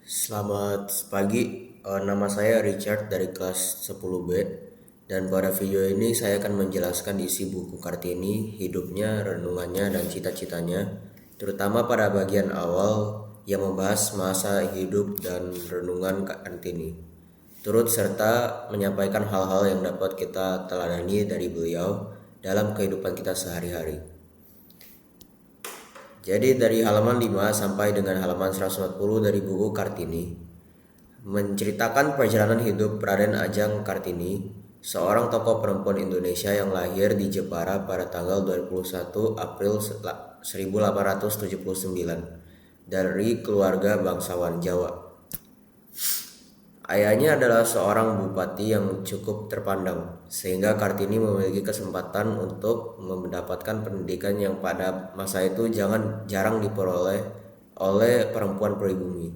Selamat pagi, nama saya Richard dari kelas 10B dan pada video ini saya akan menjelaskan isi buku Kartini, hidupnya, renungannya, dan cita-citanya, terutama pada bagian awal yang membahas masa hidup dan renungan Kartini, turut serta menyampaikan hal-hal yang dapat kita teladani dari beliau dalam kehidupan kita sehari-hari. Jadi dari halaman 5 sampai dengan halaman 140 dari buku Kartini menceritakan perjalanan hidup Raden Ajeng Kartini, seorang tokoh perempuan Indonesia yang lahir di Jepara pada tanggal 21 April 1879 dari keluarga bangsawan Jawa. Ayahnya adalah seorang bupati yang cukup terpandang, sehingga Kartini memiliki kesempatan untuk mendapatkan pendidikan yang pada masa itu jarang diperoleh oleh perempuan pribumi.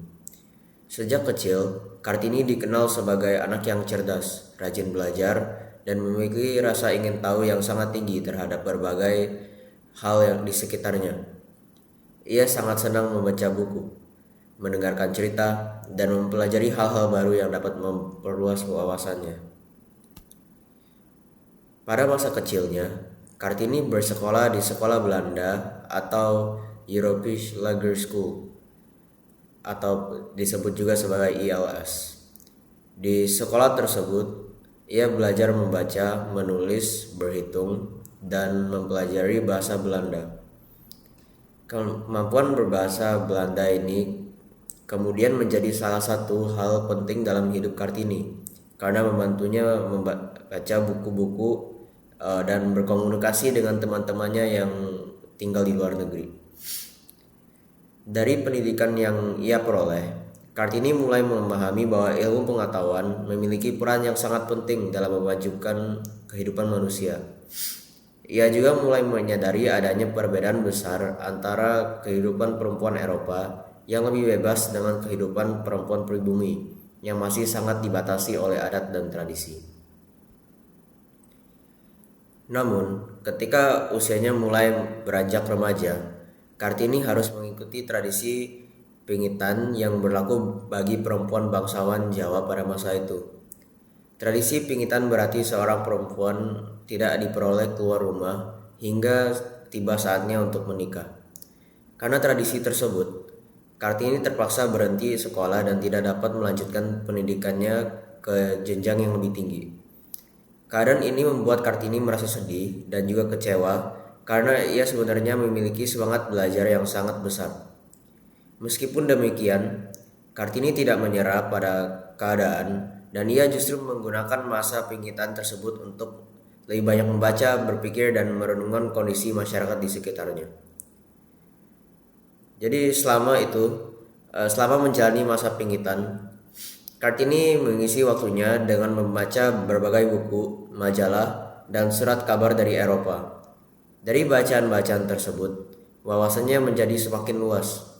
Sejak kecil, Kartini dikenal sebagai anak yang cerdas, rajin belajar, dan memiliki rasa ingin tahu yang sangat tinggi terhadap berbagai hal yang di sekitarnya. Ia sangat senang membaca buku, mendengarkan cerita, dan mempelajari hal-hal baru yang dapat memperluas wawasannya. Pada masa kecilnya, Kartini bersekolah di sekolah Belanda atau Europees Lager School atau disebut juga sebagai ILS. Di sekolah tersebut, ia belajar membaca, menulis, berhitung, dan mempelajari bahasa Belanda. Kemampuan berbahasa Belanda ini kemudian menjadi salah satu hal penting dalam hidup Kartini karena membantunya membaca buku-buku dan berkomunikasi dengan teman-temannya yang tinggal di luar negeri. Dari pendidikan yang ia peroleh, Kartini mulai memahami bahwa ilmu pengetahuan memiliki peran yang sangat penting dalam memajukan kehidupan manusia. Ia juga mulai menyadari adanya perbedaan besar antara kehidupan perempuan Eropa yang lebih bebas dengan kehidupan perempuan pribumi yang masih sangat dibatasi oleh adat dan tradisi. Namun, ketika usianya mulai beranjak remaja, Kartini harus mengikuti tradisi pingitan yang berlaku bagi perempuan bangsawan Jawa pada masa itu. Tradisi pingitan berarti seorang perempuan tidak diperoleh keluar rumah hingga tiba saatnya untuk menikah. Karena tradisi tersebut, Kartini terpaksa berhenti sekolah dan tidak dapat melanjutkan pendidikannya ke jenjang yang lebih tinggi. Keadaan ini membuat Kartini merasa sedih dan juga kecewa karena ia sebenarnya memiliki semangat belajar yang sangat besar. Meskipun demikian, Kartini tidak menyerah pada keadaan dan ia justru menggunakan masa pingitan tersebut untuk lebih banyak membaca, berpikir, dan merenungkan kondisi masyarakat di sekitarnya. Jadi selama menjalani masa pingitan, Kartini mengisi waktunya dengan membaca berbagai buku, majalah, dan surat kabar dari Eropa. Dari bacaan-bacaan tersebut, wawasannya menjadi semakin luas.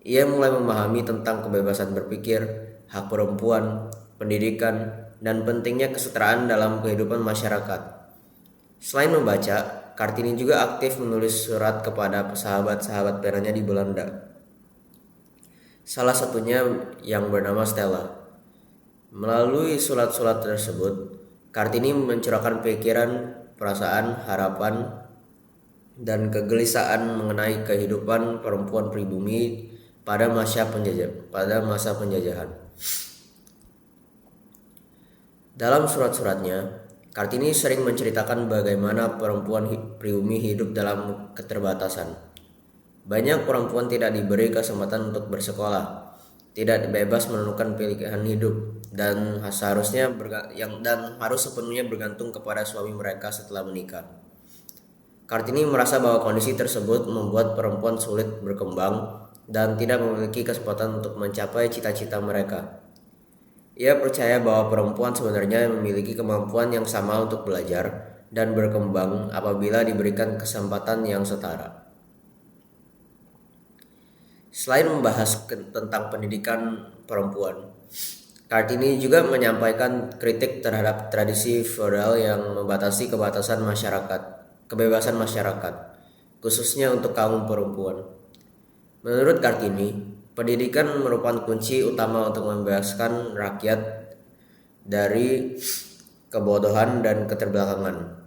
Ia mulai memahami tentang kebebasan berpikir, hak perempuan, pendidikan, dan pentingnya kesetaraan dalam kehidupan masyarakat. Selain membaca, Kartini juga aktif menulis surat kepada sahabat-sahabat penanya di Belanda. Salah satunya yang bernama Stella. Melalui surat-surat tersebut, Kartini mencurahkan pikiran, perasaan, harapan, dan kegelisahan mengenai kehidupan perempuan pribumi pada masa penjajahan. Dalam surat-suratnya, Kartini sering menceritakan bagaimana perempuan pribumi hidup dalam keterbatasan. Banyak perempuan tidak diberi kesempatan untuk bersekolah, tidak bebas menentukan pilihan hidup, dan harus sepenuhnya bergantung kepada suami mereka setelah menikah. Kartini merasa bahwa kondisi tersebut membuat perempuan sulit berkembang dan tidak memiliki kesempatan untuk mencapai cita-cita mereka. Ia percaya bahwa perempuan sebenarnya memiliki kemampuan yang sama untuk belajar dan berkembang apabila diberikan kesempatan yang setara. Selain membahas tentang pendidikan perempuan, Kartini juga menyampaikan kritik terhadap tradisi feodal yang membatasi kebebasan masyarakat, khususnya untuk kaum perempuan. Menurut Kartini, Pendidikan merupakan kunci utama untuk membebaskan rakyat dari kebodohan dan keterbelakangan.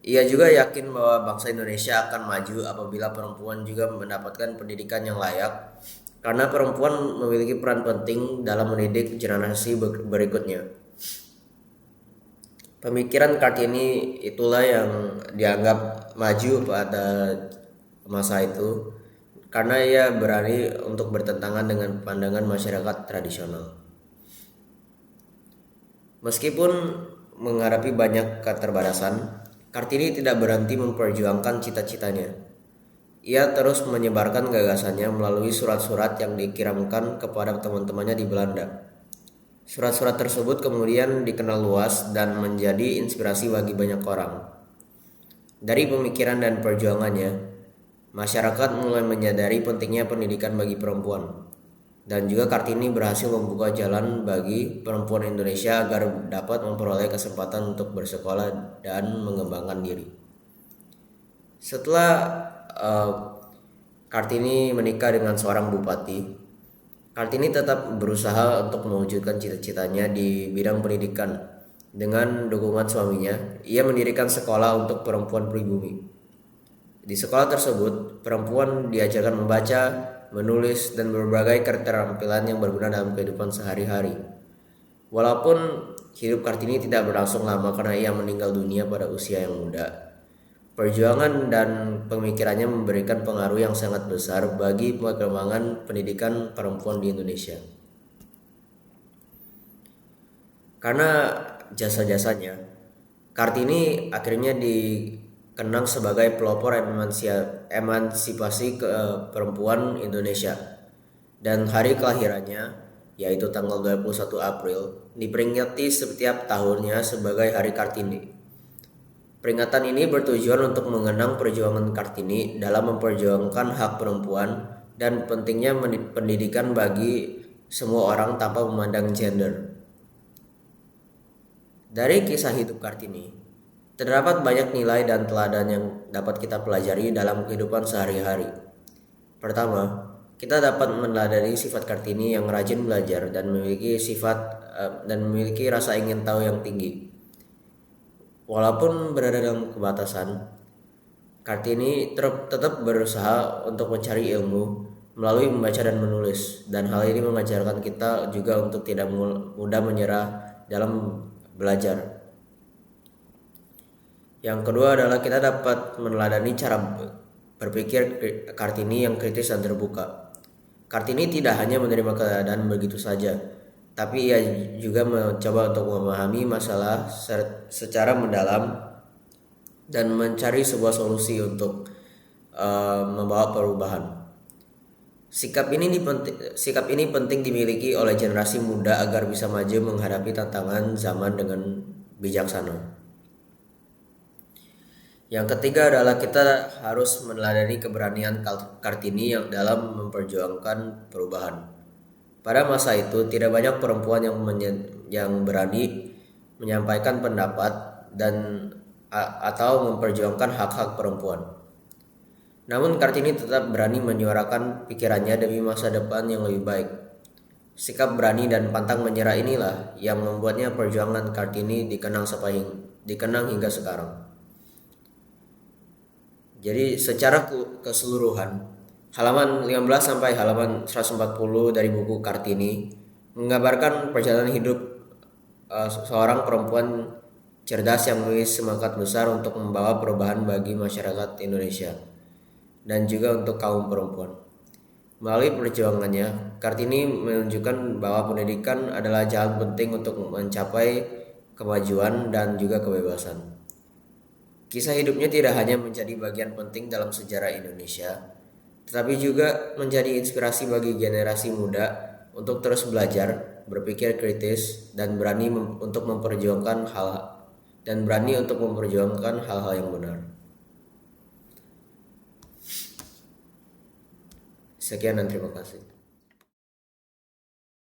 Ia juga yakin bahwa bangsa Indonesia akan maju apabila perempuan juga mendapatkan pendidikan yang layak, karena perempuan memiliki peran penting dalam mendidik generasi berikutnya. Pemikiran Kartini itulah yang dianggap maju pada masa itu, karena ia berani untuk bertentangan dengan pandangan masyarakat tradisional. Meskipun menghadapi banyak keterbatasan, Kartini tidak berhenti memperjuangkan cita-citanya. Ia terus menyebarkan gagasannya melalui surat-surat yang dikirimkan kepada teman-temannya di Belanda. Surat-surat tersebut kemudian dikenal luas dan menjadi inspirasi bagi banyak orang. Dari pemikiran dan perjuangannya, masyarakat mulai menyadari pentingnya pendidikan bagi perempuan. Dan juga Kartini berhasil membuka jalan bagi perempuan Indonesia agar dapat memperoleh kesempatan untuk bersekolah dan mengembangkan diri. Setelah Kartini menikah dengan seorang bupati, Kartini tetap berusaha untuk mewujudkan cita-citanya di bidang pendidikan. Dengan dukungan suaminya, ia mendirikan sekolah untuk perempuan pribumi. Di sekolah tersebut, perempuan diajarkan membaca, menulis, dan berbagai keterampilan yang berguna dalam kehidupan sehari-hari. Walaupun hidup Kartini tidak berlangsung lama karena ia meninggal dunia pada usia yang muda, perjuangan dan pemikirannya memberikan pengaruh yang sangat besar bagi perkembangan pendidikan perempuan di Indonesia. Karena jasa-jasanya, Kartini akhirnya dikenang sebagai pelopor emansipasi perempuan Indonesia, dan hari kelahirannya, yaitu tanggal 21 April, diperingati setiap tahunnya sebagai Hari Kartini. Peringatan ini bertujuan untuk mengenang perjuangan Kartini dalam memperjuangkan hak perempuan dan pentingnya pendidikan bagi semua orang tanpa memandang gender. Dari kisah hidup Kartini, terdapat banyak nilai dan teladan yang dapat kita pelajari dalam kehidupan sehari-hari. Pertama, kita dapat meneladani sifat Kartini yang rajin belajar dan memiliki rasa ingin tahu yang tinggi. Walaupun berada dalam kebatasan, Kartini tetap berusaha untuk mencari ilmu melalui membaca dan menulis, dan hal ini mengajarkan kita juga untuk tidak mudah menyerah dalam belajar. Yang kedua adalah kita dapat meneladani cara berpikir Kartini yang kritis dan terbuka. Kartini tidak hanya menerima keadaan begitu saja, tapi ia juga mencoba untuk memahami masalah secara mendalam dan mencari sebuah solusi untuk membawa perubahan. Sikap ini penting dimiliki oleh generasi muda agar bisa maju menghadapi tantangan zaman dengan bijaksana. Yang ketiga adalah kita harus meneladani keberanian Kartini yang dalam memperjuangkan perubahan. Pada masa itu tidak banyak perempuan yang berani menyampaikan pendapat atau memperjuangkan hak-hak perempuan. Namun Kartini tetap berani menyuarakan pikirannya demi masa depan yang lebih baik. Sikap berani dan pantang menyerah inilah yang membuatnya perjuangan Kartini dikenang hingga sekarang. Jadi secara keseluruhan, halaman 15 sampai halaman 140 dari buku Kartini menggambarkan perjalanan hidup seorang perempuan cerdas yang memiliki semangat besar untuk membawa perubahan bagi masyarakat Indonesia dan juga untuk kaum perempuan. Melalui perjuangannya, Kartini menunjukkan bahwa pendidikan adalah jalan penting untuk mencapai kemajuan dan juga kebebasan. Kisah hidupnya tidak hanya menjadi bagian penting dalam sejarah Indonesia, tetapi juga menjadi inspirasi bagi generasi muda untuk terus belajar, berpikir kritis, dan berani untuk memperjuangkan hal-hal yang benar. Sekian dan terima kasih.